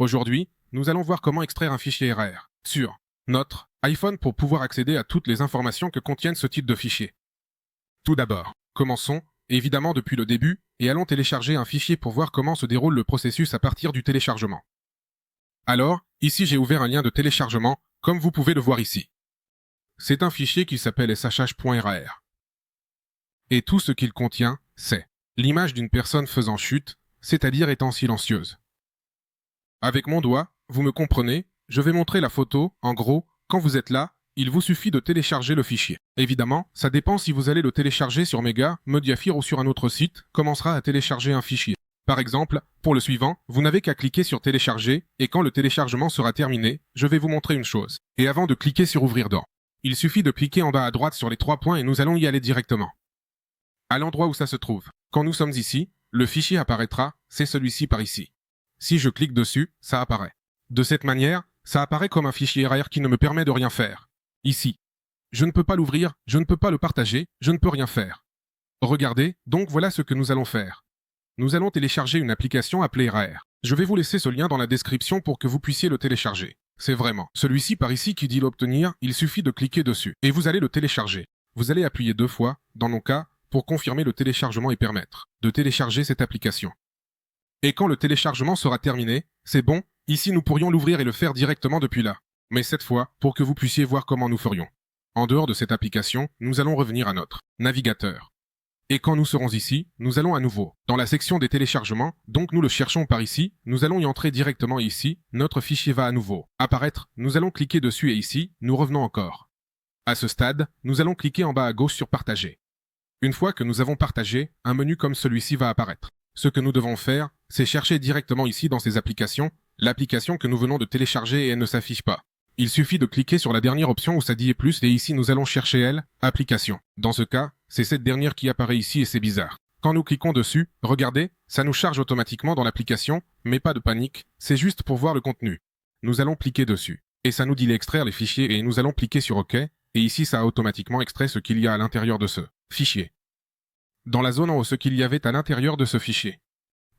Aujourd'hui, nous allons voir comment extraire un fichier RAR sur notre iPhone pour pouvoir accéder à toutes les informations que contiennent ce type de fichier. Tout d'abord, commençons, évidemment depuis le début, et allons télécharger un fichier pour voir comment se déroule le processus à partir du téléchargement. Alors, ici j'ai ouvert un lien de téléchargement, comme vous pouvez le voir ici. C'est un fichier qui s'appelle shh.rar. Et tout ce qu'il contient, c'est l'image d'une personne faisant chute, c'est-à-dire étant silencieuse. Avec mon doigt, vous me comprenez, je vais montrer la photo, en gros, quand vous êtes là, il vous suffit de télécharger le fichier. Évidemment, ça dépend si vous allez le télécharger sur Mega, Mediafire ou sur un autre site, commencera à télécharger un fichier. Par exemple, pour le suivant, vous n'avez qu'à cliquer sur télécharger, et quand le téléchargement sera terminé, je vais vous montrer une chose. Et avant de cliquer sur ouvrir dans, il suffit de cliquer en bas à droite sur les 3 points et nous allons y aller directement. À l'endroit où ça se trouve. Quand nous sommes ici, le fichier apparaîtra, c'est celui-ci par ici. Si je clique dessus, ça apparaît. De cette manière, ça apparaît comme un fichier RAR qui ne me permet de rien faire. Ici. Je ne peux pas l'ouvrir, je ne peux pas le partager, je ne peux rien faire. Regardez, donc voilà ce que nous allons faire. Nous allons télécharger une application appelée RAR. Je vais vous laisser ce lien dans la description pour que vous puissiez le télécharger. C'est vraiment celui-ci par ici qui dit l'obtenir, il suffit de cliquer dessus. Et vous allez le télécharger. Vous allez appuyer 2 fois, dans mon cas, pour confirmer le téléchargement et permettre de télécharger cette application. Et quand le téléchargement sera terminé, c'est bon, ici nous pourrions l'ouvrir et le faire directement depuis là. Mais cette fois, pour que vous puissiez voir comment nous ferions. En dehors de cette application, nous allons revenir à notre navigateur. Et quand nous serons ici, nous allons à nouveau dans la section des téléchargements, donc nous le cherchons par ici, nous allons y entrer directement ici, notre fichier va à nouveau apparaître, nous allons cliquer dessus et ici, nous revenons encore. À ce stade, nous allons cliquer en bas à gauche sur partager. Une fois que nous avons partagé, un menu comme celui-ci va apparaître. Ce que nous devons faire, c'est chercher directement ici dans ces applications, l'application que nous venons de télécharger et elle ne s'affiche pas. Il suffit de cliquer sur la dernière option où ça dit plus et ici nous allons chercher elle, application. Dans ce cas, c'est cette dernière qui apparaît ici et c'est bizarre. Quand nous cliquons dessus, regardez, ça nous charge automatiquement dans l'application, mais pas de panique, c'est juste pour voir le contenu. Nous allons cliquer dessus. Et ça nous dit d'extraire les fichiers et nous allons cliquer sur OK, et ici ça a automatiquement extrait ce qu'il y a à l'intérieur de ce fichier. Dans la zone en haut ce qu'il y avait à l'intérieur de ce fichier.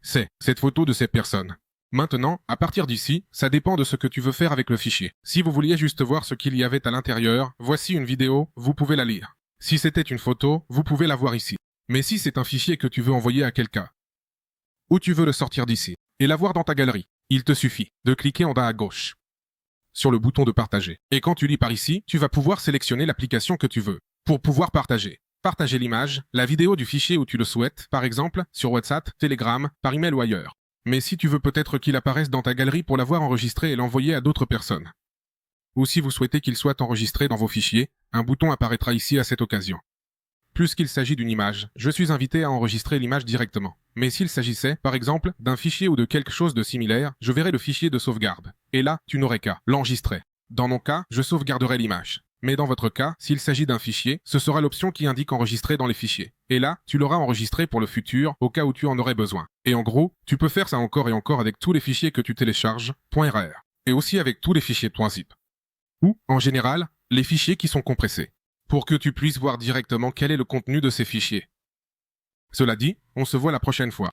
C'est cette photo de ces personnes. Maintenant, à partir d'ici, ça dépend de ce que tu veux faire avec le fichier. Si vous vouliez juste voir ce qu'il y avait à l'intérieur, voici une vidéo, vous pouvez la lire. Si c'était une photo, vous pouvez la voir ici. Mais si c'est un fichier que tu veux envoyer à quelqu'un, ou tu veux le sortir d'ici, et l'avoir dans ta galerie, il te suffit de cliquer en bas à gauche, sur le bouton de partager. Et quand tu lis par ici, tu vas pouvoir sélectionner l'application que tu veux, pour pouvoir partager. Partager l'image, la vidéo du fichier où tu le souhaites, par exemple, sur WhatsApp, Telegram, par email ou ailleurs. Mais si tu veux peut-être qu'il apparaisse dans ta galerie pour l'avoir enregistré et l'envoyer à d'autres personnes. Ou si vous souhaitez qu'il soit enregistré dans vos fichiers, un bouton apparaîtra ici à cette occasion. Puisqu'il s'agit d'une image, je suis invité à enregistrer l'image directement. Mais s'il s'agissait, par exemple, d'un fichier ou de quelque chose de similaire, je verrai le fichier de sauvegarde. Et là, tu n'aurais qu'à l'enregistrer. Dans mon cas, je sauvegarderai l'image. Mais dans votre cas, s'il s'agit d'un fichier, ce sera l'option qui indique enregistrer dans les fichiers. Et là, tu l'auras enregistré pour le futur, au cas où tu en aurais besoin. Et en gros, tu peux faire ça encore et encore avec tous les fichiers que tu télécharges, .rar. Et aussi avec tous les fichiers .zip. Ou, en général, les fichiers qui sont compressés. Pour que tu puisses voir directement quel est le contenu de ces fichiers. Cela dit, on se voit la prochaine fois.